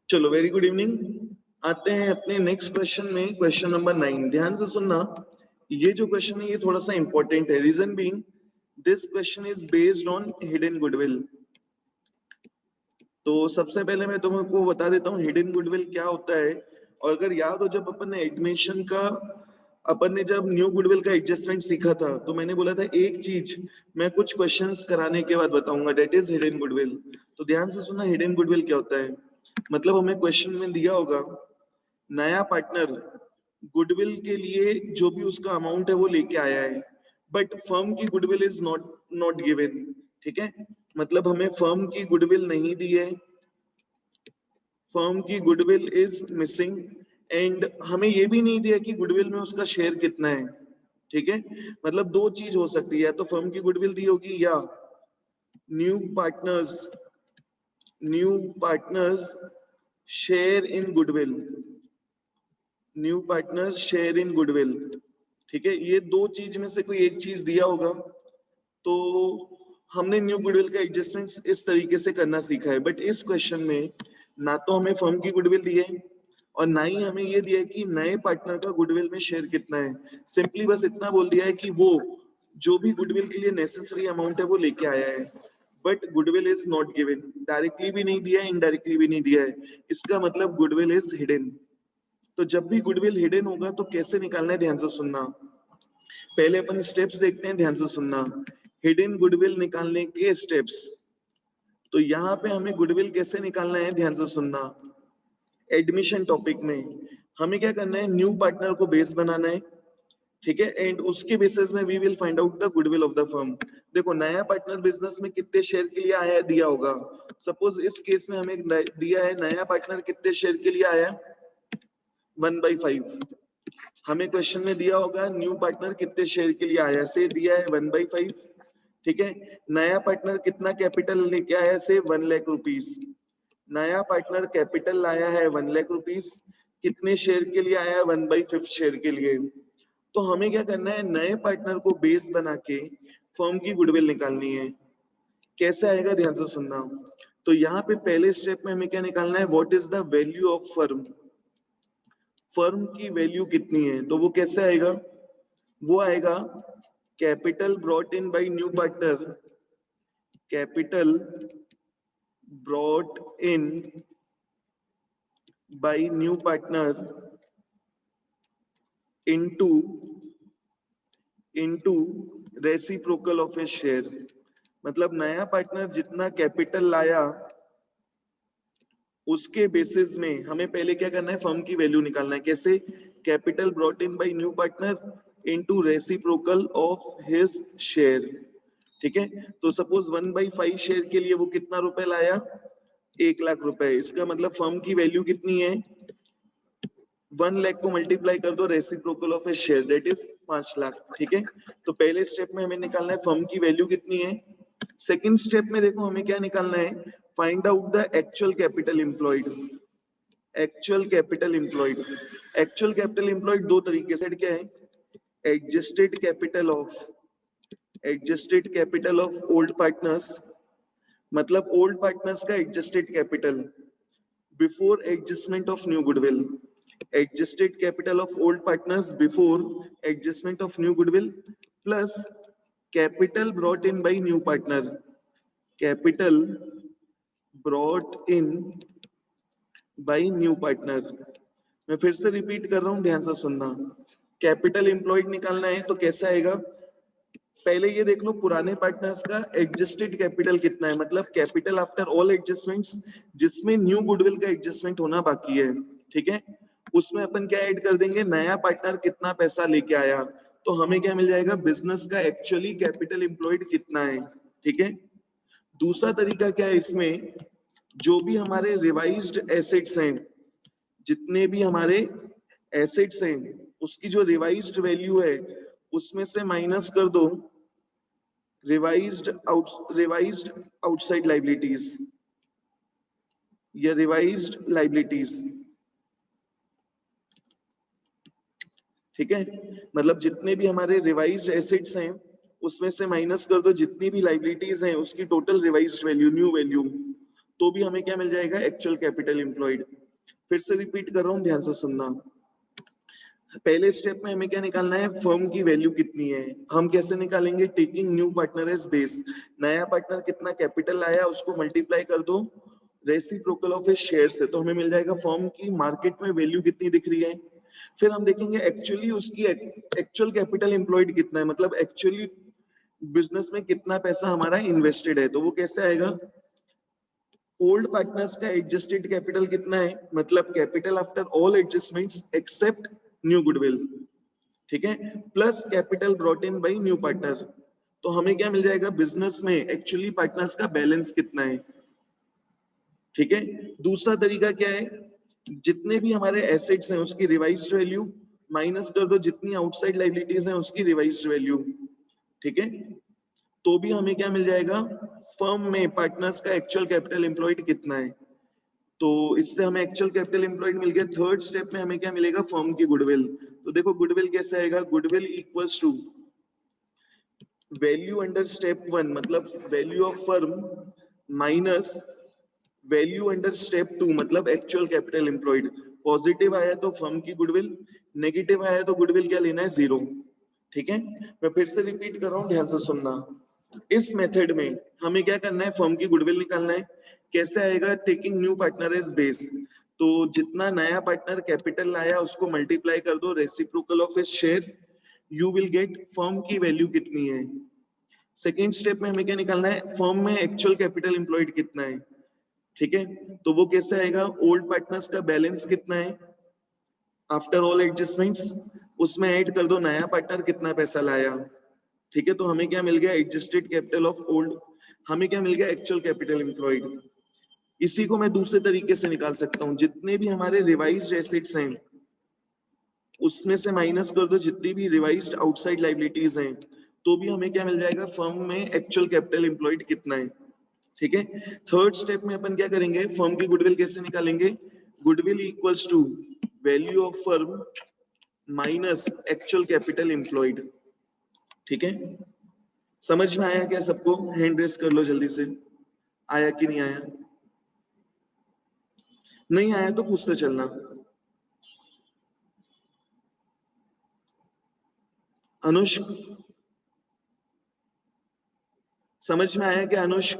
चलो very good evening. आते हैं अपने नेक्स्ट क्वेश्चन में, क्वेश्चन नंबर 9। ध्यान से सुनना, ये जो क्वेश्चन है ये थोड़ा सा इंपॉर्टेंट है। Reason being this question is based on hidden goodwill. तो सबसे पहले मैं तुमको बता देता हूँ हिडन गुडविल क्या होता है। और अगर याद हो, जब अपन ने एडमिशन का जब न्यू गुडविल का एडजस्टमेंट सीखा था, तो मैंने बोला था एक चीज मैं कुछ क्वेश्चंस कराने के बाद बताऊंगा, दैट इज हिडन गुडविल। तो ध्यान से सुनना, हिडन गुडविल क्या होता है। मतलब हमें क्वेश्चन में दिया होगा नया पार्टनर गुडविल के लिए जो भी उसका अमाउंट है वो लेके आया है, बट फर्म की गुडविल इज नॉट गिवन। ठीक है, मतलब हमें फर्म की गुडविल नहीं दी है, फर्म की गुडविल इज मिसिंग, एंड हमें ये भी नहीं दिया कि गुडविल में उसका शेयर कितना है। ठीक है, मतलब दो चीज हो सकती है, तो फर्म की गुडविल दी होगी या new partners share in goodwill, new partners share in goodwill. ठीक है, ये दो चीज में से कोई एक चीज दिया होगा, तो हमने न्यू गुडविल का एडजस्टमेंट इस तरीके से करना सीखा है। बट इस क्वेश्चन में ना तो हमें फर्म की गुडविल दी है और ना ही हमें ये दिया है कि नए पार्टनर का गुडविल में शेयर कितना है। सिंपली बस इतना बोल दिया है कि वो जो भी गुडविल के लिए नेसेसरी अमाउंट है वो लेके आया है, but goodwill is not given. Directly भी नहीं दिया है, इनडायरेक्टली भी नहीं दिया है, इसका मतलब गुडविल इज हिडन। तो जब भी गुडविल हिडन होगा तो कैसे निकालना है, ध्यान से सुनना। पहले अपन स्टेप्स देखते हैं, ध्यान से सुनना। हिडन गुडविल निकालने के स्टेप्स। तो यहाँ पे हमें गुडविल कैसे निकालना है, ध्यान से सुनना। एडमिशन टॉपिक में हमें क्या करना है, न्यू पार्टनर को बेस बनाना है। ठीक है, एंड उसके बेसिस में we will find out the goodwill of the firm. देखो नया पार्टनर बिजनेस में कितने शेयर के लिए आया दिया होगा। सपोज इस केस में हमें दिया है नया पार्टनर कितने शेयर के लिए आया, 1/5। हमें क्वेश्चन में दिया होगा न्यू पार्टनर कितने शेयर के लिए आया, से दिया है 1/5। ठीक है, नया पार्टनर कितना कैपिटल लेके आया, से 1 लाख रुपीस। नया पार्टनर कैपिटल लाया है 1 लाख रुपीस, कितने शेयर के लिए आया, 1/5 शेयर के लिए। तो हमें क्या करना है, नए पार्टनर को बेस बना के फर्म की गुडविल निकालनी है। कैसे आएगा, ध्यान से सुनना। तो यहाँ पे पहले स्टेप में हमें क्या निकालना है, what is the value of firm. Firm की वैल्यू कितनी है, तो वो कैसे आएगा, वो आएगा capital brought in by new partner, capital brought in by new partner into reciprocal of A share. मतलब नया पार्टनर जितना कैपिटल लाया उसके बेसिस में हमें पहले क्या करना है, फर्म की वैल्यू निकालना है। कैसे, capital brought in by new partner into reciprocal of his share. ठीक है, तो सपोज 1/5 शेयर के लिए वो कितना रुपए लाया, 1 लाख रुपए। इसका मतलब फर्म की वैल्यू कितनी है, 1 लाख को मल्टीप्लाई कर दो reciprocal of A share, that is 5 lakh. ठीक है, तो पहले स्टेप में हमें निकालना है फर्म की वैल्यू कितनी है। सेकंड स्टेप में देखो हमें क्या निकालना है, find out the actual capital employed. Actual capital employed, actual capital employed दो तरीके से क्या है, adjusted capital of old partners, मतलब ओल्ड पार्टनर्स का adjusted capital before adjustment of new goodwill. Adjusted capital of old partners before adjustment of new goodwill plus capital brought in by new partner, capital brought in by new partner। मैं फिर से repeat कर रहा हूं, ध्यान से सुनना। Capital employed निकालना है तो कैसे आएगा, पहले ये देख लो पुराने पार्टनर्स का एडजस्टेड कैपिटल कितना है, मतलब कैपिटल आफ्टर ऑल एडजस्टमेंट्स जिसमें न्यू गुडविल का एडजस्टमेंट होना बाकी है। ठीक है, उसमें अपन क्या ऐड कर देंगे, नया पार्टनर कितना पैसा लेके आया, तो हमें क्या मिल जाएगा, बिजनेस का एक्चुअली कैपिटल एम्प्लॉयड कितना है। ठीक है, दूसरा तरीका क्या है, इसमें जो भी हमारे रिवाइज्ड एसेट्स हैं, जितने भी हमारे एसेट्स हैं उसकी जो रिवाइज्ड वैल्यू है उसमें से माइनस कर दो रिवाइज्ड आउटसाइड लाइबिलिटीज या रिवाइज्ड लाइबिलिटीज। ठीक है, मतलब जितने भी हमारे रिवाइज्ड एसेट्स हैं उसमें से माइनस कर दो जितनी भी लाइबिलिटीज हैं उसकी total revised value, new value, तो भी हमें क्या मिल जाएगा, एक्चुअल कैपिटल एम्प्लॉयड। फिर से रिपीट कर रहा हूँ, ध्यान से सुनना। पहले स्टेप में हमें क्या निकालना है, फर्म की वैल्यू कितनी है। हम कैसे निकालेंगे, taking new partner as base. नया पार्टनर कितना कैपिटल आया उसको मल्टीप्लाई कर दो रेसिप्रोकल ऑफ हिज शेयर से, तो हमें मिल जाएगा फर्म की मार्केट में वैल्यू कितनी दिख रही है। फिर हम देखेंगे एक्चुअली उसकी एक्चुअल कैपिटल एम्प्लॉयड कितना है, मतलब एक्चुअली बिजनेस में कितना पैसा हमारा इन्वेस्टेड है। तो वो कैसे आएगा, ओल्ड पार्टनर्स का एडजस्टेड कैपिटल कितना है, मतलब capital after all adjustments except new goodwill, ठीक है, plus capital brought in by new partner. तो हमें क्या मिल जाएगा, बिजनेस में एक्चुअली पार्टनर्स का बैलेंस कितना है, ठीक है। दूसरा तरीका क्या है, जितने भी हमारे एसेट्स हैं उसकी रिवाइज्ड वैल्यू माइनस कर दो जितनी आउटसाइड लायबिलिटीज हैं उसकी रिवाइज्ड वैल्यू, ठीक है। तो भी हमें क्या मिल जाएगा, फर्म में पार्टनर्स का एक्चुअल कैपिटल एम्प्लॉयड कितना है। तो इससे हमें एक्चुअल कैपिटल एम्प्लॉयड मिल गया। थर्ड स्टेप में हमें क्या मिलेगा, फर्म की गुडविल। तो देखो गुडविल कैसे आएगा, goodwill equals to value under step 1 मतलब value of firm minus value under step 2 मतलब एक्चुअल कैपिटल एम्प्लॉयड। पॉजिटिव आया तो फर्म की गुडविल, नेगेटिव आया तो गुडविल क्या लेना है, 0, ठीक है। मैं फिर से रिपीट कर रहा हूँ, ध्यान से सुनना। इस मेथड में हमें क्या करना है, फर्म की गुडविल निकालना है। कैसे आएगा, taking new partner as base. तो जितना नया पार्टनर कैपिटल लाया उसको मल्टीप्लाई कर दो reciprocal of his share, you will get firm की वैल्यू कितनी है। सेकेंड स्टेप में हमें क्या निकालना है, फर्म में एक्चुअल कैपिटल एम्प्लॉयड कितना है, ठीक है। तो वो कैसे आएगा, ओल्ड पार्टनर्स का बैलेंस कितना है आफ्टर ऑल एडजस्टमेंट्स, उसमें ऐड कर दो नया पार्टनर कितना पैसा लाया, ठीक है। तो हमें क्या मिल गया, एडजस्टेड कैपिटल ऑफ ओल्ड, हमें क्या मिल गया, एक्चुअल कैपिटल एम्प्लॉयड। इसी को मैं दूसरे तरीके से निकाल सकता हूँ, जितने भी हमारे रिवाइज्ड एसेट्स हैं उसमें से माइनस कर दो जितनी भी रिवाइज्ड आउटसाइड लायबिलिटीज हैं, तो भी हमें क्या मिल जाएगा, फर्म में एक्चुअल कैपिटल एम्प्लॉयड कितना है, ठीक है। थर्ड स्टेप में अपन क्या करेंगे, फर्म की गुडविल कैसे निकालेंगे, goodwill equals to value of firm minus actual capital employed, ठीक है। समझ में आया क्या सबको, हैंड रेस कर लो जल्दी से, आया कि नहीं आया, नहीं आया तो पूछते चलना। अनुष्क, समझ में आया क्या अनुष्क,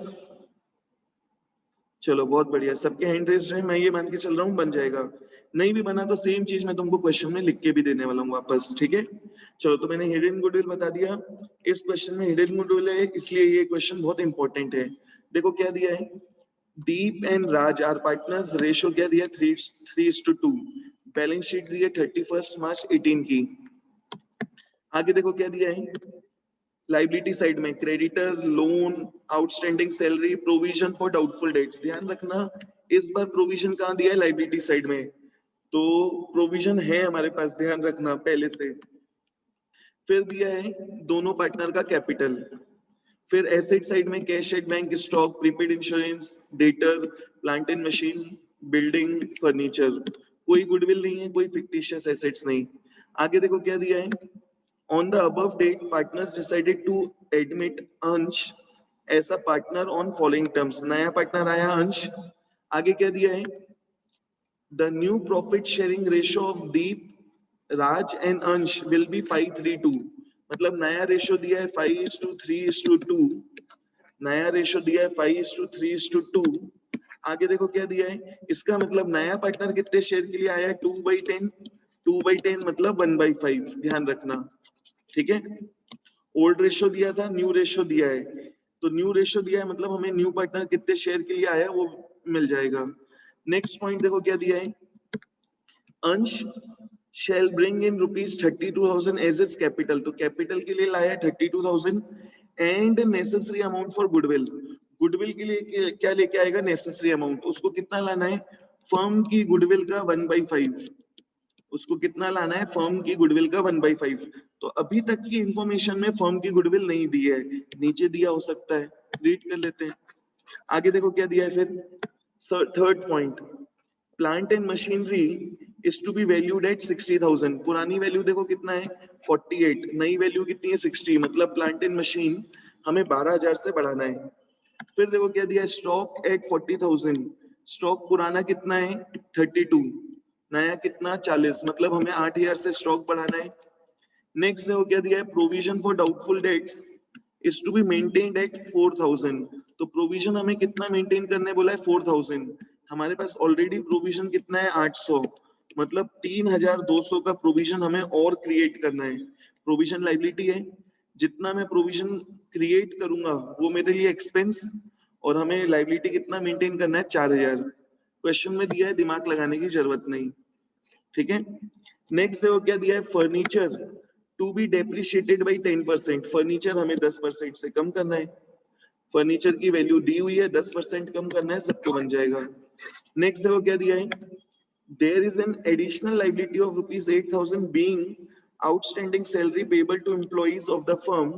चलो बहुत बढ़िया, सबके हैंड रेस है, मैं ये मान के चल रहा हूँ बन जाएगा। नहीं भी बना तो सेम चीज मैं तुमको क्वेश्चन में लिख के भी देने वाला हूँ वापस, ठीक है। चलो तो मैंने हिडन गुडविल बता दिया, इस क्वेश्चन में हिडन गुडविल है इसलिए ये क्वेश्चन बहुत इंपॉर्टेंट है। देखो क्या दिया है, Deep and Raj are partners, ratio क्या दिया 3:2, बैलेंस शीट दी है 31 मार्च 18 की। आगे देखो क्या दिया है, लाइबिलिटी साइड में creditor, loan, outstanding salary, provision for doubtful dates. ध्यान रखना इस बार प्रोविजन कहाँ दिया है, लाइबिलिटी साइड में, तो प्रोविजन है हमारे पास, ध्यान रखना पहले से। फिर दिया है दोनों पार्टनर का कैपिटल, फिर एसेट साइड में cash at bank, stock, prepaid insurance, debtor, plant and machine, building, furniture. कोई गुडविल नहीं है, कोई फिक्टिशियस एसेट्स नहीं। आगे देखो क्या दिया है, on the above date partners decided to admit अंश as a partner on following terms। नया पार्टनर आया अंश। आगे क्या दिया है, the new profit sharing ratio of Deep, Raj and अंश will be 5:3:2। मतलब नया रेशियो दिया है 5:3:2, नया रेशियो दिया है 5:3:2। आगे देखो क्या दिया है, इसका मतलब नया पार्टनर कितने शेयर के लिए आया है, 2/10, 2/10 मतलब 1/5, ध्यान रखना, ठीक है। ओल्ड रेशियो दिया था, न्यू रेशियो दिया है, तो न्यू रेशियो दिया है मतलब हमें न्यू पार्टनर कितने शेयर के लिए आया वो मिल जाएगा। नेक्स्ट पॉइंट देखो क्या दिया है, अंश shall bring in rupees 32,000 as its capital, तो कैपिटल के लिए लाया 32,000 and necessary amount for goodwill, goodwill के लिए क्या लेके आएगा, नेसेसरी अमाउंट, उसको कितना लाना है, फर्म की गुडविल का 1/5, उसको कितना लाना है, फर्म की गुडविल का 1/5। तो अभी तक की इंफॉर्मेशन में फर्म की गुडविल नहीं दी है, नीचे दिया हो सकता है, रीड कर लेते हैं। आगे देखो क्या दिया है फिर, third point, plant and machinery is to be valued at 60,000। पुरानी वैल्यू देखो कितना है 48, नई वैल्यू कितनी है 60, मतलब प्लांट एंड मशीन हमें 12,000 से बढ़ाना है। फिर देखो क्या दिया, स्टॉक एट 40,000, स्टॉक पुराना कितना है 32, नया कितना 40, मतलब हमें 8000 से स्टॉक बढ़ाना है। नेक्स्ट हो क्या दिया है, provision for doubtful debts is to be maintained at 4000। तो प्रोविजन हमें कितना मेंटेन करने बोला है 4000, हमारे पास ऑलरेडी प्रोविजन कितना है 800, मतलब 3200 का प्रोविजन हमें और क्रिएट करना है। प्रोविजन लाइबिलिटी है, जितना मैं प्रोविजन क्रिएट करूंगा वो मेरे लिए एक्सपेंस, और हमें लाइबिलिटी कितना मेंटेन करना है 4000। क्वेश्चन में दिया है, दिमाग लगाने की जरूरत नहीं, ठीक है। नेक्स्ट देखो क्या दिया है, furniture to be depreciated by 10%। Furniture हमें 10% से कम करना है, फर्नीचर की वैल्यू दी हुई है, 10% कम करना है, सबको बन जाएगा। नेक्स्ट देखो क्या दिया है, there is an additional liability of rupees 8000 being outstanding salary payable to employees of the firm.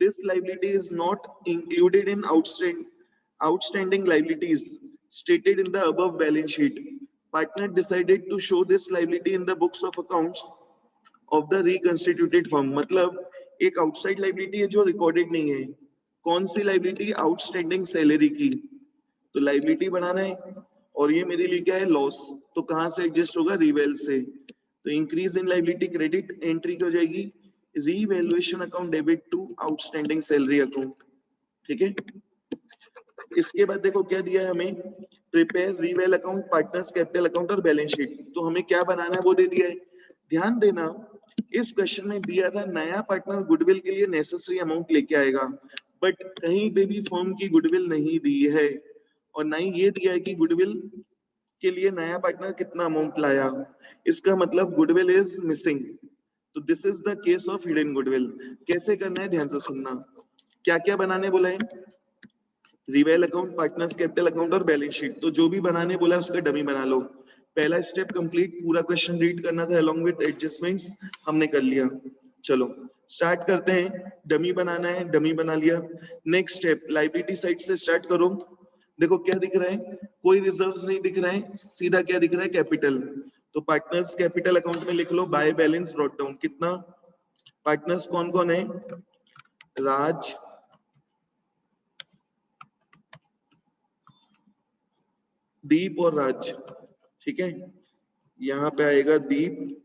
This liability is not included in outstanding liabilities stated in the above balance sheet. Partner decided to show this liability in the books of accounts of the reconstituted firm. मतलब एक outside liability है जो recorded नहीं है। कौन सी liability, outstanding salary की। तो liability बनाना है, और ये मेरे लिए क्या है, लॉस। तो कहां से एडजस्ट होगा, रिवेल से। तो increase in liability credit entry क्या हो जाएगी, revaluation account debit to outstanding salary account, ठीक है। इसके बाद देखो क्या दिया है हमें, prepare reval account, partners capital account और बैलेंस शीट। तो हमें क्या बनाना है वो दे दिया है। ध्यान देना, इस क्वेश्चन में दिया था नया पार्टनर गुडविल के लिए नेसेसरी अमाउंट लेके आएगा, बट कहीं पे भी फर्म की गुडविल नहीं दी है, और ना ही ये दिया है कि गुडविल के लिए नया पार्टनर कितना अमाउंट लाया। इसका मतलब गुडविल इज मिसिंग। तो this is the case of hidden goodwill. कैसे करना है ध्यान से सुनना, क्या क्या बनाने बोला है, रिवेल अकाउंट, पार्टनर्स कैपिटल अकाउंट और बैलेंस शीट। तो जो भी बनाने बोला है उसका डमी बना लो। पहला स्टेप कंप्लीट, पूरा क्वेश्चन रीड करना था अलोंग विद एडजस्टमेंट्स, हमने कर लिया। चलो स्टार्ट करते हैं, डमी बनाना है, डमी बना लिया। नेक्स्ट स्टेप लाइबिलिटी साइड से स्टार्ट करो। देखो क्या दिख रहा है, कोई रिजर्व्स नहीं दिख रहा है, सीधा क्या दिख रहा है, कैपिटल। तो पार्टनर्स कैपिटल अकाउंट में लिख लो बाय बैलेंस ब्रॉट डाउन, कितना। पार्टनर्स कौन कौन है, राज, दीप और राज, ठीक है। यहां पे आएगा दीप,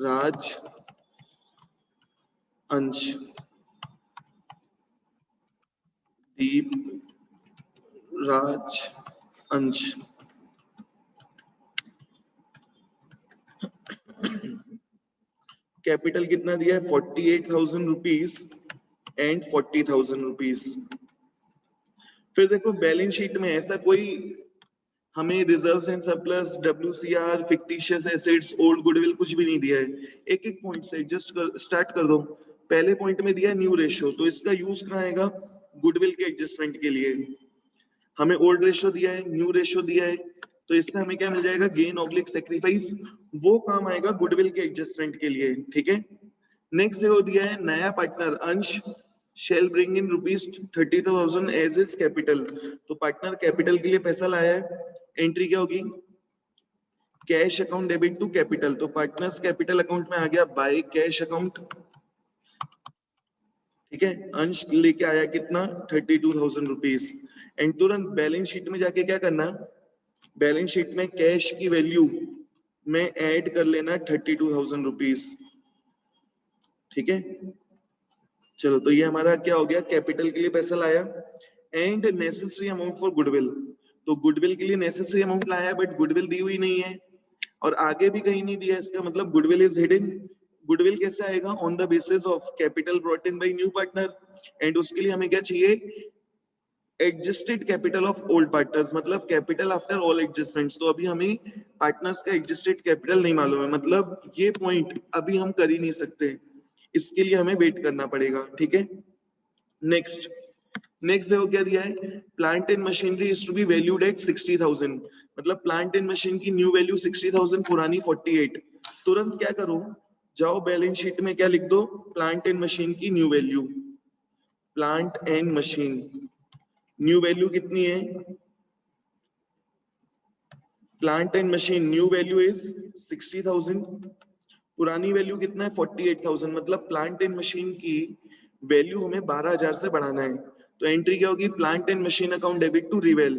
राज, अंश, दीप, राज, अंश। कैपिटल कितना दिया है 48,000 रुपीज एंड 40,000 रुपीज। फिर देखो बैलेंस शीट में ऐसा कोई हमें reserves and surplus, WCR, fictitious assets, old goodwill कुछ भी नहीं दिया है। एक एक पॉइंट से एडजस्ट कर स्टार्ट कर दो। पहले पॉइंट में दिया है न्यू रेशियो, तो इसका यूज कहाँ आएगा, गुडविल के एडजस्टमेंट के लिए। हमें ओल्ड रेशियो दिया है, न्यू रेशियो दिया है, तो इससे हमें क्या मिल जाएगा, गेन ऑब्लिक सैक्रिफाइस, वो काम आएगा गुडविल के एडजस्टमेंट के लिए, ठीक है। नेक्स्ट देखो दिया है नया partner Ansh shall bring in rupees 30,000 as is capital. तो पार्टनर कैपिटल के लिए पैसा लाया है, एंट्री क्या होगी, cash account debit to capital. तो पार्टनर्स कैपिटल अकाउंट में आ गया बाय कैश अकाउंट, ठीक है। अंश लेके आया कितना 32,000 रुपीज, एंड तुरंत बैलेंस शीट में जाके क्या करना, बैलेंस शीट में कैश की वैल्यू में ऐड कर लेना 32,000 रुपीज, ठीक है। चलो तो ये हमारा क्या हो गया, कैपिटल के लिए पैसा लाया, and necessary amount for goodwill. तो गुडविल के लिए नेसेसरी अमाउंट लाया है, बट गुडविल दी हुई नहीं है, और आगे भी कहीं नहीं दिया, इसका मतलब गुडविल इज हिडन। गुडविल कैसे आएगा, on the basis of capital brought in by new partner, and उसके लिए हमें क्या चाहिए, adjusted capital of old partners, मतलब कैपिटल आफ्टर ऑल एडजस्टमेंट्स। तो अभी हमें पार्टनर्स का एडजस्टेड कैपिटल नहीं मालूम है, मतलब ये पॉइंट अभी हम कर ही नहीं सकते, इसके लिए हमें वेट करना पड़ेगा, ठीक है। नेक्स्ट देखो क्या दिया है, plant and machinery is to be valued at 60,000, मतलब प्लांट एंड मशीन की न्यू वैल्यू 60,000, पुरानी 48। तुरंत क्या करो, जाओ बैलेंस शीट में क्या लिख दो, प्लांट एंड मशीन की new value, plant and machine new value कितनी है, plant and machine new value is 60,000, पुरानी वैल्यू कितना है 48,000, मतलब प्लांट एंड मशीन की वैल्यू हमें 12,000 से बढ़ाना है। तो एंट्री क्या होगी, plant and machine account debit to reval.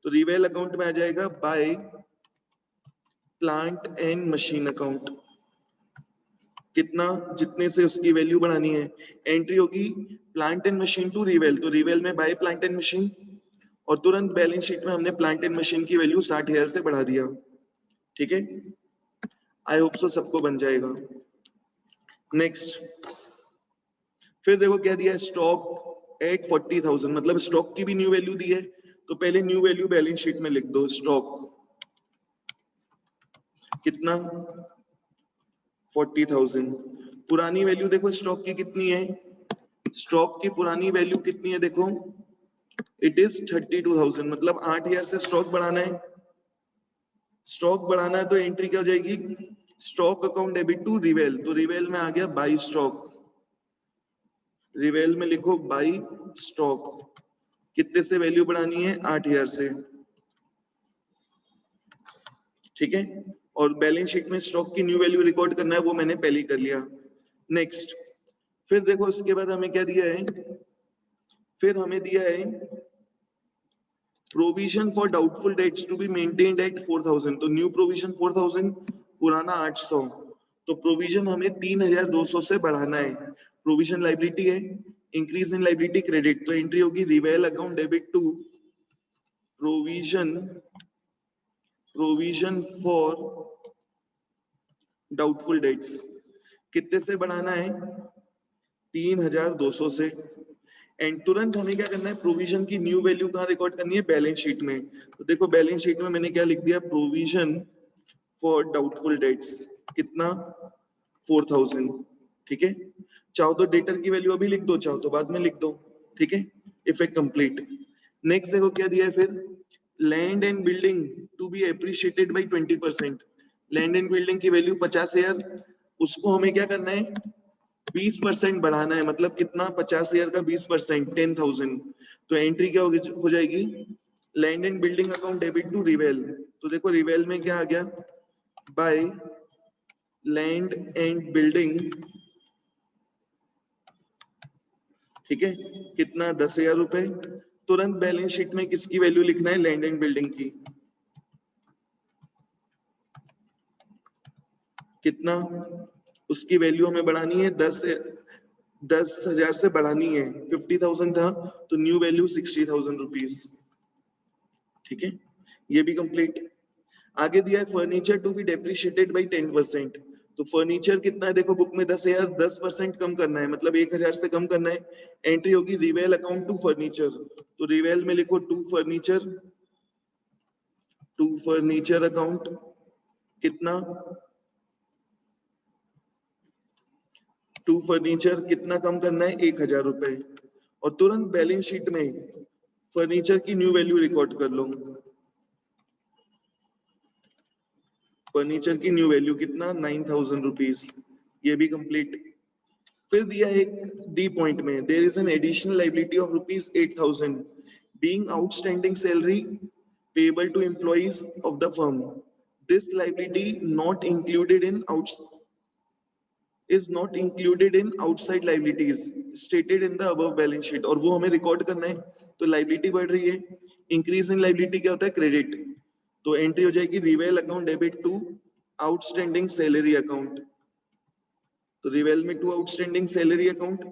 तो रिवेल अकाउंट में आ जाएगा by plant and machine account, कितना, जितने से उसकी वैल्यू बढ़ानी है। एंट्री होगी plant and machine to reval, तो रिवेल में बाय प्लांट एंड मशीन, और तुरंत बैलेंस शीट में हमने प्लांट एंड मशीन की वैल्यू 60,000 से बढ़ा दिया। ठीक है, आई होप सो सबको बन जाएगा। नेक्स्ट, फिर देखो क्या दिया, स्टॉक एट 40,000, मतलब स्टॉक की भी न्यू वैल्यू दी है, तो पहले न्यू वैल्यू बैलेंस शीट में लिख दो। स्टॉक कितना, 40,000। पुरानी वैल्यू देखो स्टॉक की कितनी है, स्टॉक की पुरानी वैल्यू कितनी है देखो, इट इज 32,000, मतलब 8,000 से स्टॉक बढ़ाना है। स्टॉक बढ़ाना है तो एंट्री क्या हो जाएगी, stock account debit to reval, तो रिवेल में आ गया बाई स्टॉक, रिवेल में लिखो बाई स्टॉक, कितने से वैल्यू बढ़ानी है, 8,000 से। ठीक है, और बैलेंस शीट में स्टॉक की न्यू वैल्यू रिकॉर्ड करना है, वो मैंने पहले ही कर लिया। नेक्स्ट, फिर देखो इसके बाद हमें क्या दिया है, फिर हमें दिया है provision for doubtful debts to be maintained at 4,000, तो न्यू प्रोविजन 4,000, पुराना 800, तो प्रोविजन हमें 3,200 से बढ़ाना है। प्रोविजन लाइबिलिटी है, इंक्रीज इन लाइबिलिटी क्रेडिट, तो एंट्री होगी reval account debit to provision for doubtful debts, कितने से बढ़ाना है, 3,200 से। एंड तुरंत हमें क्या करना है, प्रोविजन की न्यू वैल्यू कहाँ रिकॉर्ड करनी है, बैलेंस शीट में। तो देखो बैलेंस शीट में मैंने क्या लिख दिया, प्रोविजन फॉर डाउटफुल डेट्स, कितना, 4,000। ठीक है, चाहो तो डेटर की वैल्यू अभी लिख दो, चाहो तो बाद में लिख दो। ठीक है, इफेक्ट कंप्लीट। नेक्स्ट देखो क्या दिया है फिर, land and building to be appreciated by 20%, land and building की वैल्यू 50,000, उसको हमें क्या करना है, 20% बढ़ाना है, मतलब कितना, 50,000 का 20%, 10,000। तो एंट्री क्या हो जाएगी, land and building account debit to reval, तो देखो रिवेल में क्या आ गया, बाय लैंड एंड बिल्डिंग, ठीक है, कितना, 10,000 रुपए। तुरंत बैलेंस शीट में किसकी वैल्यू लिखना है, लैंड एंड बिल्डिंग की, कितना, उसकी वैल्यू हमें बढ़ानी है 10,000 से बढ़ानी है, 50,000 था, तो न्यू वैल्यू 60,000 रुपीज। ठीक है, ये भी कंप्लीट। आगे दिया है furniture to be depreciated by 10%, तो फर्नीचर कितना है देखो बुक में 10,000, 10% कम करना है, मतलब 1,000 से कम करना है। एंट्री होगी रिवेल अकाउंट टू फर्नीचर, तो रिवेल में लिखो टू फर्नीचर अकाउंट, कितना, टू फर्नीचर कितना कम करना है, 1,000 रुपए, और तुरंत बैलेंस शीट में फर्नीचर की न्यू वैल्यू रिकॉर्ड कर लो। फर्नीचर की न्यू वैल्यू कितना, 9,000 रुपीज, ये भी कंप्लीट। फिर दिया एक डी पॉइंट में, there is an additional liability of rupees 8,000 being outstanding salary payable to employees of the firm, this liability not included in is not included in outside liabilities stated in the above balance sheet, और वो हमें record करना है। तो liability बढ़ रही है, increase in liability क्या होता है, क्रेडिट, तो एंट्री हो जाएगी reval account debit to outstanding salary account, तो रिवेल में टू आउटस्टैंडिंग सैलरी अकाउंट।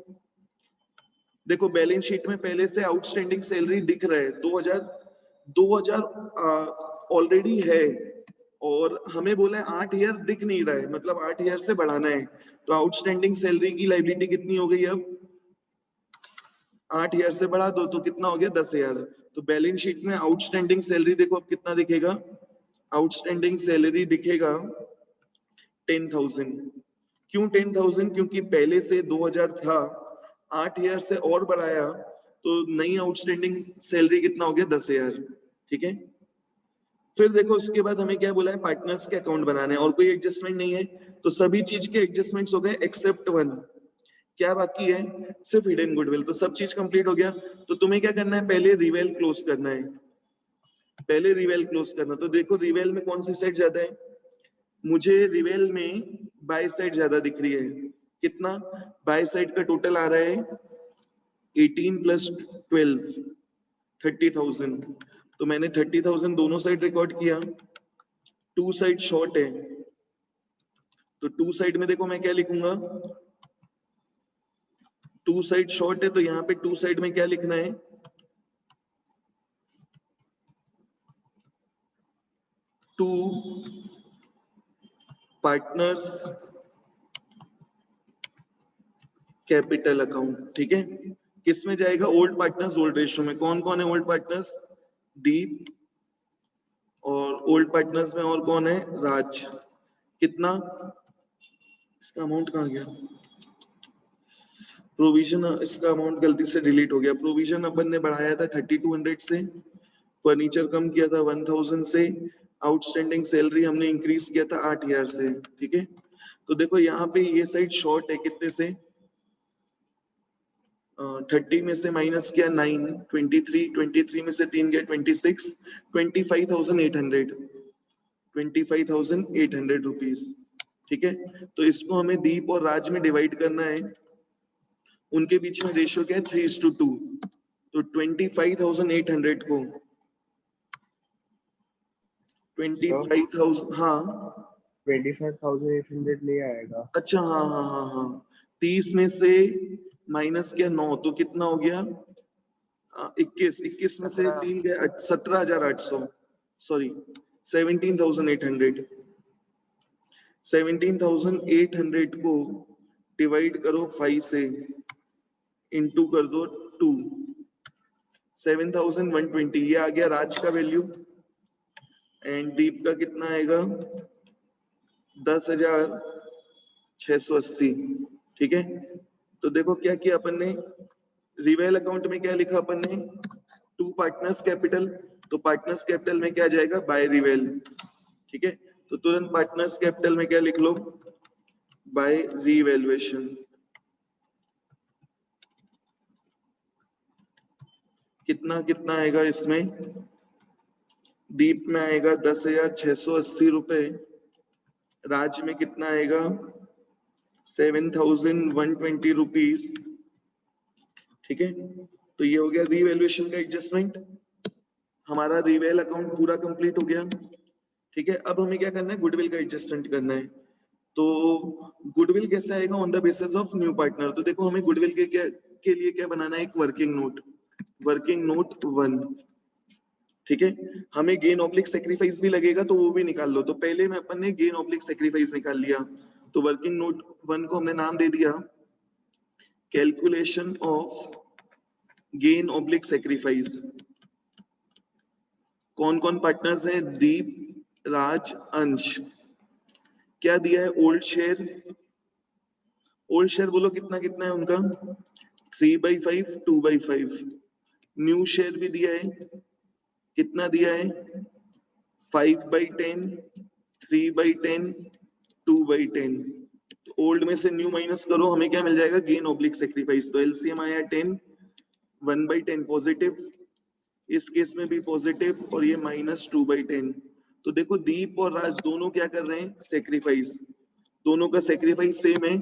देखो बैलेंस शीट में पहले से आउटस्टैंडिंग सैलरी दिख रहा है, 2,000 ऑलरेडी है, और हमें बोला है 8,000 दिख नहीं रहा है, मतलब 8,000 से बढ़ाना है। तो आउटस्टैंडिंग सैलरी की लाइबिलिटी कितनी हो गई, अब 8,000 से बढ़ा दो तो कितना हो गया, 10,000। तो बैलेंस शीट में आउटस्टैंडिंग सैलरी देखो अब कितना दिखेगा, आउटस्टैंडिंग सैलरी दिखेगा 10,000। क्यों 10,000, क्योंकि पहले से 2,000 था, 8,000 से और बढ़ाया, तो नई आउटस्टैंडिंग सैलरी कितना हो गया, 10,000। ठीक है, फिर देखो उसके बाद हमें क्या बोला है, पार्टनर्स के अकाउंट बनाने, और कोई एडजस्टमेंट नहीं है, तो सभी चीज के एडजस्टमेंट्स हो गए एक्सेप्ट वन। क्या बाकी है, सिर्फ हिडन गुडविल, तो सब चीज कंप्लीट हो गया। तो तुम्हें क्या करना है, पहले रिवेल क्लोज करना है, पहले रिवेल क्लोज करना। तो देखो रिवेल में कौन सी साइड ज्यादा है, मुझे रिवेल में बाय साइड ज्यादा दिख रही है, कितना, बाय साइड का टोटल आ रहा है 18 + 12, 30,000। तो मैंने 30,000 दोनों साइड रिकॉर्ड किया, टू साइड शॉर्ट है, तो टू साइड में देखो मैं क्या लिखूंगा, टू साइड शॉर्ट है, तो यहाँ पे टू साइड में क्या लिखना है, टू पार्टनर्स कैपिटल अकाउंट। ठीक है, किस में जाएगा, ओल्ड पार्टनर्स ओल्ड रेशियो में। कौन कौन है ओल्ड पार्टनर्स, दीप, और ओल्ड पार्टनर्स में और कौन है, राज। कितना, इसका अमाउंट कहाँ गया, प्रोविजन, इसका अमाउंट गलती से डिलीट हो गया। प्रोविजन अपन ने बढ़ाया था 3200 से, फर्नीचर कम किया था 1000 से, आउटस्टैंडिंग सैलरी हमने इंक्रीज किया था 8000 से। ठीक है, तो देखो यहाँ पे ये साइड शॉर्ट है कितने से, 30 में से माइनस किया 9, 23 में से 3 गया 26, 25,800 रुपीज। ठीक है, तो इसको हमें दीप और राज में डिवाइड करना है, उनके बीच में रेशियो क्या है 3:2, तो 25,800 को 25,000, हाँ 25,800 नहीं आएगा। अच्छा, हाँ हाँ हाँ हाँ, 30 में से माइनस किया 9, तो कितना हो गया 21 में से 3 गया 17,800, सॉरी 17,800। 17,800 को डिवाइड करो 5 से, इंटू कर दो 2, 7,120, ये आ गया राज का वैल्यू। एंड दीप का कितना आएगा 10,680। ठीक है, तो देखो क्या किया अपन ने, रिवेल अकाउंट में क्या लिखा अपन ने, टू पार्टनर्स कैपिटल, तो पार्टनर्स कैपिटल में क्या जाएगा, बाय रिवेल। ठीक है, तो तुरंत पार्टनर्स कैपिटल में क्या लिख लो, बाय रीवैल्यूएशन। कितना कितना आएगा इसमें, दीप में आएगा 10,680 रुपए, राज में कितना आएगा 7,120 रुपीज। ठीक है, तो ये हो गया रीवैल्यूएशन का एडजस्टमेंट, हमारा रिवेल अकाउंट पूरा कंप्लीट हो गया। ठीक है, अब हमें क्या करना है, गुडविल का एडजस्टमेंट करना है। तो गुडविल कैसे आएगा, on the basis of new partner. तो देखो हमें गुडविल के लिए क्या बनाना है, एक वर्किंग नोट, वर्किंग नोट 1। ठीक है, हमें गेन ऑब्लिक सेक्रीफाइस भी लगेगा, तो वो भी निकाल लो। तो पहले में अपन ने गेन ऑब्लिक सेक्रीफाइस निकाल लिया, तो वर्किंग नोट 1 को हमने नाम दे दिया calculation of gain oblique sacrifice. कौन कौन पार्टनर्स हैं, दीप, राज, अंश। क्या दिया है, ओल्ड शेयर, ओल्ड शेयर बोलो कितना कितना है उनका, 3/5, 2/5। न्यू शेयर भी दिया है, कितना दिया है, 5/10, 3/10, 2/10। ओल्ड में से न्यू माइनस करो, हमें क्या मिल जाएगा, गेन ऑब्लिक सेक्रीफाइस। तो एलसीएम आया 10, 1/10 पॉजिटिव, इस केस में भी पॉजिटिव, और ये -2/10। तो देखो दीप और राज दोनों क्या कर रहे हैं, सेक्रीफाइस, दोनों का सेक्रीफाइस सेम है,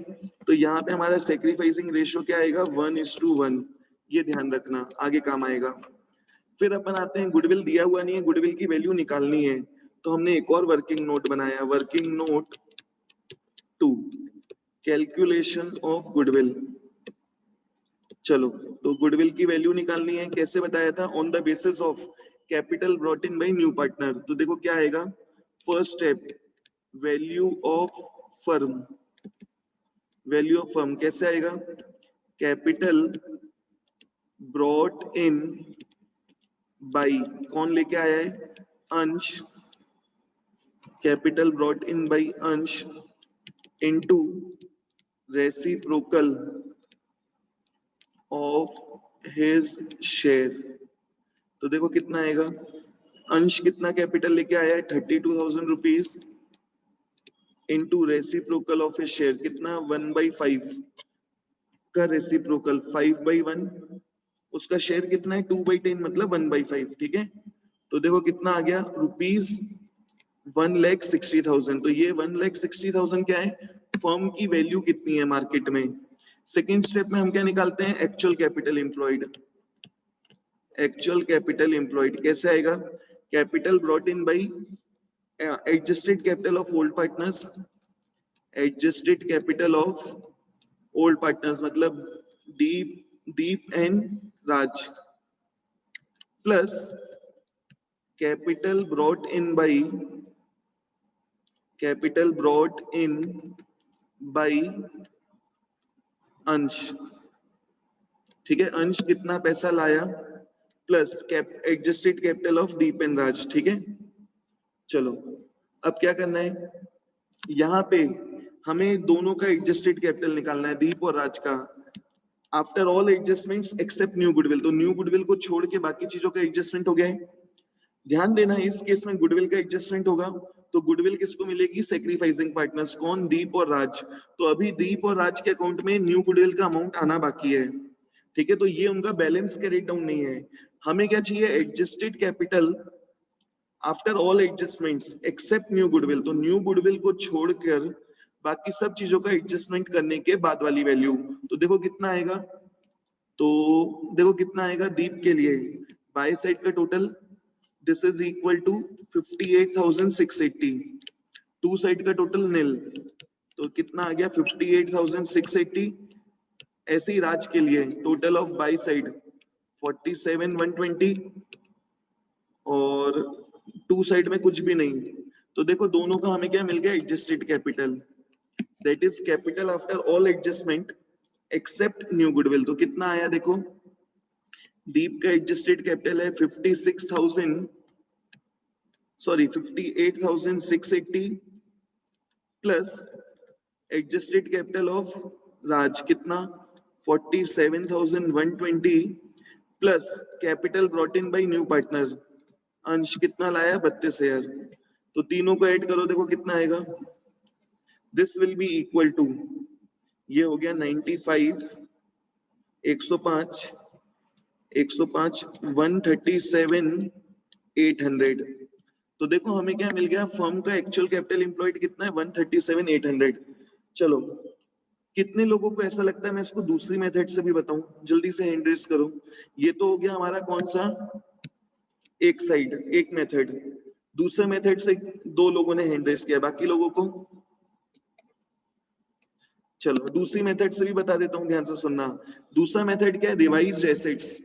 तो यहाँ पे हमारा सेक्रीफाइसिंग रेशियो क्या आएगा, 1:1। ये ध्यान रखना, आगे काम आएगा। फिर अपन आते हैं, गुडविल दिया हुआ नहीं है, गुडविल की वैल्यू निकालनी है, तो हमने एक और वर्किंग नोट बनाया, working note 2, calculation of goodwill. चलो, तो गुडविल की वैल्यू निकालनी है, कैसे बताया था, on the basis of capital brought in by new partner. तो देखो क्या आएगा, first step value of firm, value of firm कैसे आएगा, कैपिटल ब्रॉट इन बाई, कौन लेके आया है, अंश, कैपिटल ब्रॉट इन बाई अंश into reciprocal of his share. तो देखो कितना आएगा, अंश कितना कैपिटल लेके आया है, 32,000 rupees, into reciprocal of his share कितना, 1/5 का रेसिप्रोकल 5/1, उसका शेयर कितना है 2/10, मतलब 1/5। ठीक है, तो देखो कितना आ गया, रुपीज 1,60,000। तो ये 1,60,000 क्या है, फर्म की वैल्यू कितनी है मार्केट में। सेकेंड स्टेप में हम क्या निकालते हैं, actual capital employed, actual capital employed कैसे आएगा? Capital brought in by adjusted capital of old partners, adjusted capital of old partners मतलब Deep and Raj, plus capital brought in by Ansh. ठीक है, अंश कितना पैसा लाया plus adjusted capital of Deep and Raj. ठीक है, चलो अब क्या करना है, यहाँ पे हमें दोनों का एडजस्टेड कैपिटल निकालना है, दीप और राज का। After all adjustments except new goodwill, तो न्यू गुडविल को छोड़ के बाकी चीजों का एडजस्टमेंट हो गया है। ध्यान देना इस केस में गुडविल का एडजस्टमेंट होगा तो गुडविल किसको मिलेगी? Sacrificing partners. कौन? दीप और राज। तो अभी दीप और राज के अकाउंट में न्यू गुडविल का अमाउंट आना बाकी है। ठीक है, तो ये उनका बैलेंस कैरी डाउन नहीं है। हमें क्या चाहिए? Adjusted capital after all adjustments except new goodwill, तो न्यू गुडविल को छोड़कर बाकी सब चीजों का एडजस्टमेंट करने के बाद वाली वैल्यू। तो देखो कितना आएगा, तो देखो कितना आएगा दीप के लिए, बाय साइड का total this is equal to 58,680, to side का टोटल नील, तो कितना आ गया? 58,680। ऐसे ही राज के लिए टोटल ऑफ बाय साइड 47,120 और टू साइड में कुछ भी नहीं। तो देखो दोनों का हमें क्या मिल गया? Adjusted capital, that is capital after all adjustment except new goodwill. तो कितना आया देखो, दीप का एडजस्टेड कैपिटल है 58,680 प्लस एडजस्टेड कैपिटल ऑफ राज कितना? 47,120 plus capital brought in by new partner अंश कितना लाया? 32,000। तो तीनों को ऐड करो, देखो कितना आएगा? This will be equal to, ये हो गया 95, 105, 137,800। तो देखो हमें क्या मिल गया? फर्म का एक्चुअल कैपिटल एम्प्लॉयड कितना है? 137,800। चलो कितने लोगों को ऐसा लगता है मैं इसको दूसरी मेथड से भी बताऊं? जल्दी से हैंड रेज करो। ये तो हो गया हमारा कौन सा? एक साइड, एक मेथड। दूसरे मेथड से दो लोगों ने हैंड रेज किया, बाकी लोगों को चलो दूसरी मेथड से भी बता देता हूं, ध्यान से सुनना। दूसरा मेथड क्या है? Revised assets.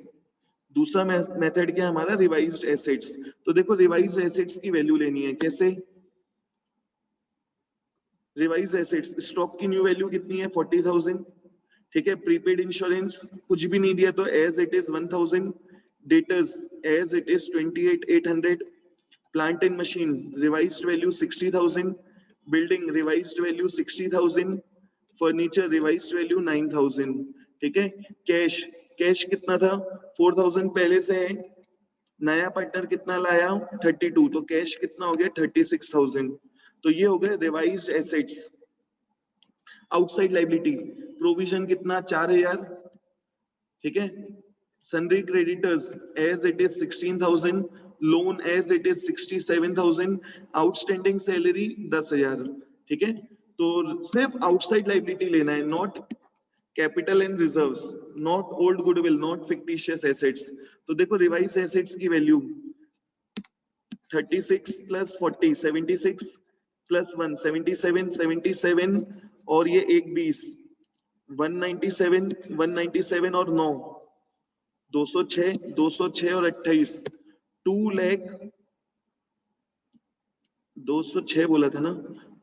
दूसरा मेथड क्या है हमारा? Revised assets. तो देखो रिवाइज्ड एसेट्स की वैल्यू लेनी है, कैसे? रिवाइज्ड एसेट्स, स्टॉक की न्यू वैल्यू कितनी है? 40,000। ठीक है, प्रीपेड इंश्योरेंस कुछ भी नहीं दिया तो as it is 1,000, debtors as it is 28,800, plant and machine revised value 60,000, building revised value 60,000, furniture revised value 9,000। ठीक है, कैश, कैश कितना था? 4,000 पहले से है, नया पार्टनर कितना लाया? 32, तो कैश कितना हो गया? 36,000। तो ये हो गए revised assets. Outside liability, provision कितना? 4,000। ठीक है, sundry creditors as it is 16,000, loan as it is 67,000, outstanding salary 10,000। ठीक है, तो सिर्फ आउटसाइड लायबिलिटी लेना है, not capital and reserves, not old goodwill, not fictitious assets. तो देखो रिवाइज एसेट्स की वैल्यू 36 प्लस 40 76 प्लस 1 77 77 और ये एक 20 197 और 9 206 206 और 28 206 बोला था ना,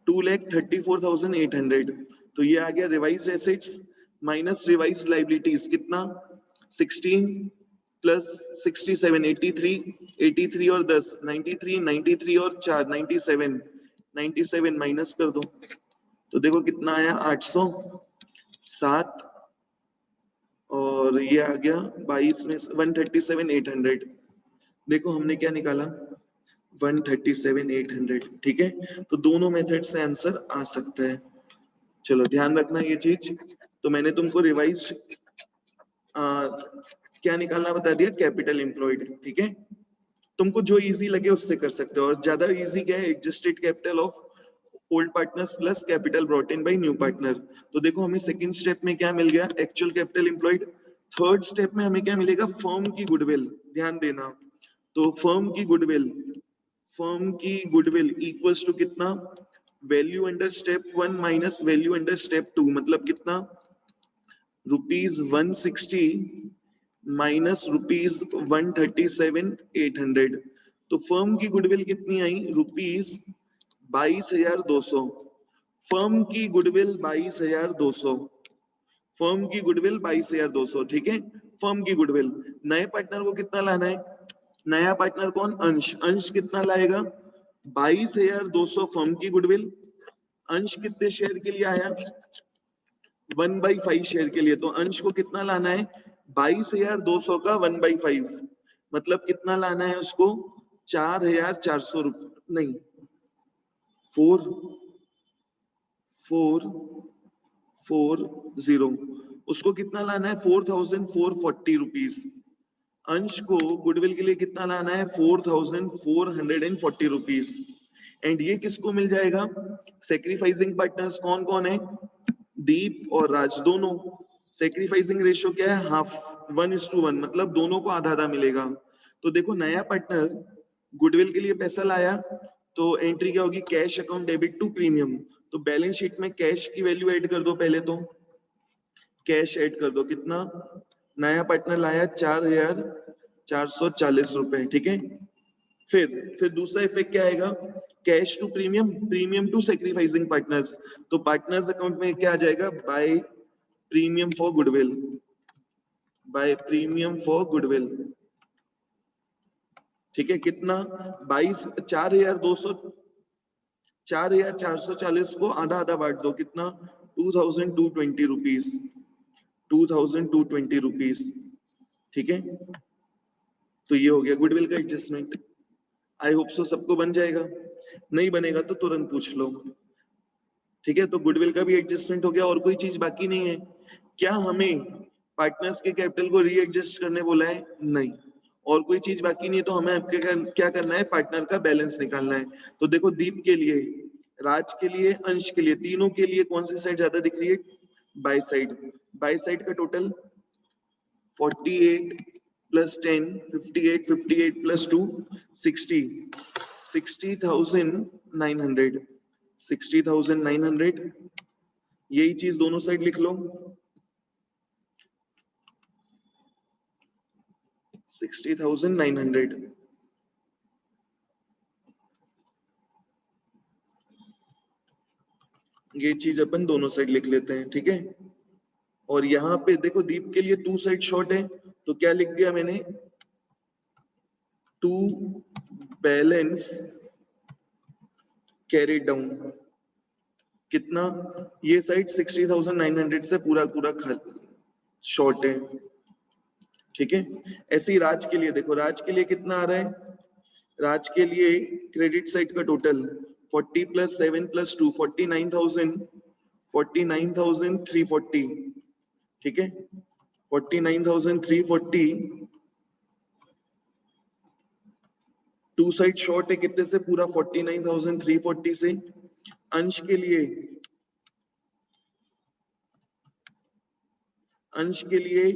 2,34,800। तो ये आ गया revise assets minus revise liabilities कितना? 16 प्लस 67 83 और 10 93 और 4 97 माइनस कर दो तो देखो कितना आया? 807 और ये आ गया 22 में 137,800। देखो हमने क्या निकाला? 137,800। ठीक है, तो दोनों मेथड से आंसर आ सकता है। चलो ध्यान रखना ये चीज। तो मैंने तुमको रिवाइज्ड क्या निकालना बता दिया? Capital employed. ठीक है, तुमको जो इजी लगे उससे कर सकते हो। और ज्यादा इजी क्या है? Adjusted capital of old partners plus capital brought in by new partner. तो देखो हमें सेकंड स्टेप में क्या मिल गया? Actual capital employed third step में हमें क्या मिलेगा, फर्म की गुडविल, ध्यान देना। तो फर्म की गुडविल इक्वल्स टू कितना, value under step 1 minus value under step 2, मतलब कितना, ₹160 माइनस ₹137,800। तो फर्म की गुडविल कितनी आई, ₹22,200। फर्म की गुडविल 22,200, फर्म की गुडविल 22,200, ठीक है। फर्म की गुडविल, नए पार्टनर को कितना लाना है, नया पार्टनर कौन, अंश। अंश कितना लाएगा, 22,200 फर्म की गुडविल। अंश कितने शेयर के लिए आया, 1/5 शेयर के लिए। तो अंश को कितना लाना है, 22,200 का 1/5, मतलब कितना लाना है उसको, 4,400 रुपये, नहीं 4,440, उसको कितना लाना है, 4,440 रुपीज। अंश को गुडविल के लिए कितना लाना है, 4,440 रुपीज। एंड ये किसको मिल जाएगा, सेक्रीफाइसिंग पार्टनर्स कौन कौन है, दीप और राज दोनों। सेक्रीफाइसिंग रेशियो क्या है, हाफ, 1:1, मतलब दोनों को आधा आधा मिलेगा। तो देखो नया पार्टनर गुडविल के लिए पैसा लाया, तो एंट्री क्या होगी, cash account debit to premium. तो बैलेंस शीट में कैश की वैल्यू ऐड कर दो, पहले तो कैश ऐड कर दो, कितना, नया पार्टनर लाया 4,440 रुपए, ठीक है। फिर दूसरा इफेक्ट क्या आएगा, cash to premium, premium to sacrificing partners. तो पार्टनर्स अकाउंट में क्या आ जाएगा, by premium for goodwill, by premium for goodwill, ठीक है। कितना, 4,440 को आधा आधा बांट दो, कितना, 2,220 रुपीज, 2,220 रुपीज, ठीक है। तो ये हो गया गुडविल का एडजस्टमेंट। आई होप सो सबको बन जाएगा, नहीं बनेगा तो तुरंत पूछ लो, ठीक है। तो गुडविल का भी एडजस्टमेंट हो गया, और कोई चीज बाकी नहीं है क्या, हमें पार्टनर्स के कैपिटल को रीएडजस्ट करने बोला है, नहीं, और कोई चीज बाकी नहीं है। तो हमें क्या करना है, पार्टनर का बैलेंस निकालना है। तो देखो दीप के लिए, राज के लिए, अंश के लिए, तीनों के लिए कौन सी साइड ज्यादा दिख रही है, बाय साइड। बाय साइड का टोटल 48 प्लस 10, 58, 58 प्लस 2, 60, 60,900, 60,900। यही चीज दोनों साइड लिख लो, 60,900। ये चीज अपन दोनों साइड लिख लेते हैं, ठीक है। और यहाँ पे देखो दीप के लिए 2 साइड शॉर्ट है, तो क्या लिख दिया मैंने, टू बैलेंस कैरी डाउन, कितना, ये साइड 60,900 से पूरा पूरा शॉर्ट है, ठीक है। ऐसे ही राज के लिए देखो, राज के लिए कितना आ रहा है, राज के लिए क्रेडिट साइड का टोटल 40 प्लस 7 प्लस 2, 49,000, 49,340, ठीक है। 49,340, टू साइड शॉर्ट है कितने से, पूरा 49,340 से। अंश के लिए, अंश के लिए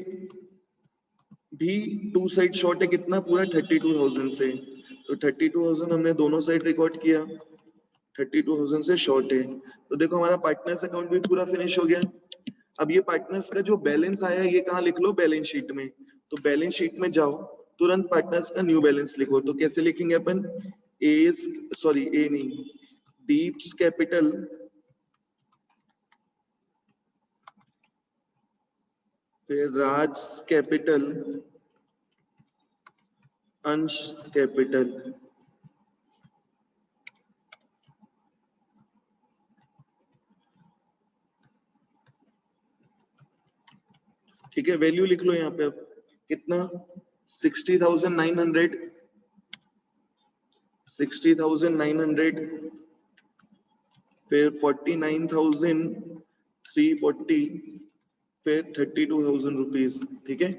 भी टू साइड शॉर्ट है कितना, पूरा 32,000 से। तो 32,000 हमने दोनों साइड रिकॉर्ड किया, 32,000 से शॉर्ट है। तो देखो हमारा पार्टनर्स अकाउंट भी पूरा फिनिश हो गया। अब ये पार्टनर्स का जो बैलेंस आया ये कहाँ लिख लो, बैलेंस शीट में। तो बैलेंस शीट में जाओ, तुरंत पार्टनर्स का न्यू बैलेंस लिखो। तो कैसे लिखेंगे अपन, ए नहीं, दीप्स कैपिटल फिर राज कैपिटल, अंश कैपिटल, ठीक है। वैल्यू लिख लो यहाँ पे, अब कितना, 60,900, 60,900, फिर 49,340, फिर 32,000 रुपीज, ठीक है।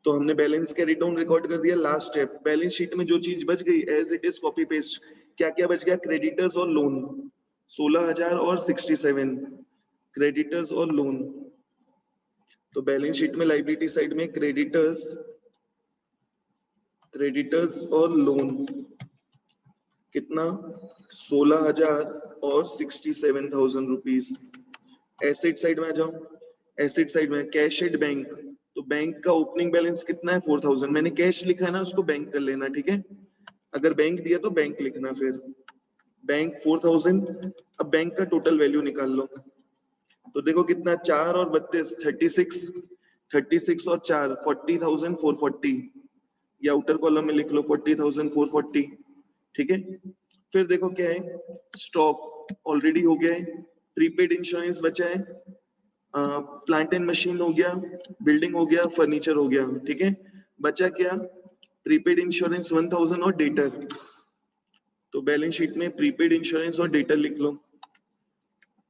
तो हमने बैलेंस कैरी डाउन रिकॉर्ड कर दिया। लास्ट स्टेप, बैलेंस शीट में जो चीज बच गई as it is copy paste. क्या क्या बच गया, क्रेडिटर्स और लोन, 16,000 और 67, क्रेडिटर्स और लोन, तो बैलेंस शीट में लाइबिलिटी साइड में क्रेडिटर्स और लोन कितना 16,000 और 67,000 रुपीज। एसेट साइड में आ जाओ। एसेट साइड में कैश एट बैंक, तो बैंक का ओपनिंग बैलेंस कितना है 4,000। मैंने कैश लिखा है ना, उसको बैंक कर लेना, ठीक है। अगर बैंक दिया तो बैंक लिखना, फिर बैंक 4,000। अब बैंक का टोटल वैल्यू निकाल लो। तो देखो कितना 4 और 32 36 और 4 40,440। या आउटर कॉलम में लिख लो 40,440, ठीक है। फिर देखो क्या है, स्टॉक ऑलरेडी हो गया है, प्रीपेड इंश्योरेंस बचा है, प्लांट एंड मशीन हो गया, बिल्डिंग हो गया, फर्नीचर हो गया, ठीक है। बचा क्या, प्रीपेड इंश्योरेंस 1,000 और डेटर। तो बैलेंस शीट में प्रीपेड इंश्योरेंस और डेटर लिख लो।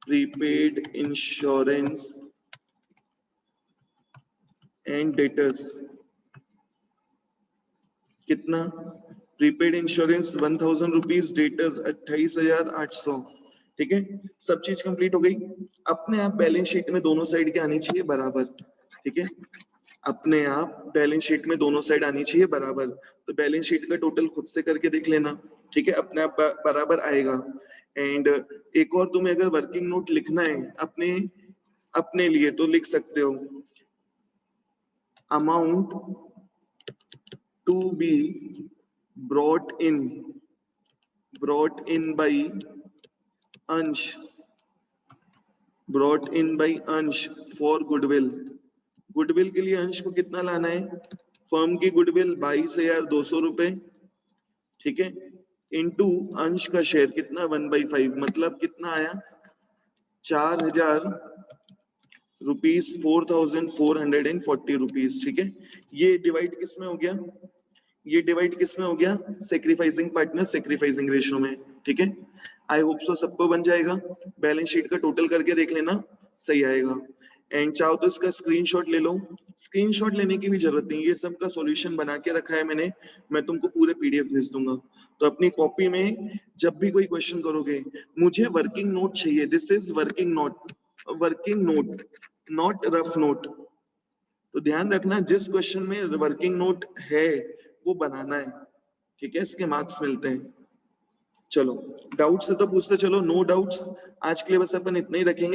प्रीपेड इंश्योरेंस एंड डेटर्स कितना, प्रीपेड इंश्योरेंस 1,000 रुपीज, डेटर्स 28,800, ठीक है। सब चीज कंप्लीट हो गई। अपने आप बैलेंस शीट में दोनों साइड के आनी चाहिए बराबर, ठीक है। अपने आप बैलेंस शीट में दोनों साइड आनी चाहिए बराबर। तो बैलेंस शीट का टोटल खुद से करके देख लेना, ठीक है, अपने आप बराबर आएगा। एंड एक और तुम्हें अगर वर्किंग नोट लिखना है अपने अपने लिए तो लिख सकते हो, amount to be brought in by अंश, brought in by अंश for goodwill। गुडविल के लिए अंश को कितना लाना है, फर्म की गुडविल 22,200 रुपए, ठीक है, इनटू अंश का शेयर कितना 1/5, मतलब कितना आया 4,000 रुपीज, 4,440 रुपीज, ठीक है। ये डिवाइड किस में हो गया, ये डिवाइड किस में हो गया, सेक्रीफाइसिंग पार्टनर सेक्रीफाइसिंग रेशियो में, ठीक है। आई होप सो सबको बन जाएगा। बैलेंस शीट का टोटल करके देख लेना, सही आएगा। एंड चाहो तो इसका स्क्रीनशॉट ले लो। स्क्रीनशॉट लेने की भी जरूरत नहीं, ये सब का सॉल्यूशन बना के रखा है मैंने, मैं तुमको पूरे पीडीएफ भेज दूंगा। तो अपनी कॉपी में जब भी कोई क्वेश्चन करोगे, मुझे वर्किंग नोट चाहिए, this is working note, not rough note. तो ध्यान रखना जिस क्वेश्चन में वर्किंग नोट है वो बनाना है, ठीक है, इसके मार्क्स मिलते हैं। चलो डाउट्स है तो पूछते चलो, नो डाउट्स। आज के लिए बस अपन इतना ही रखेंगे।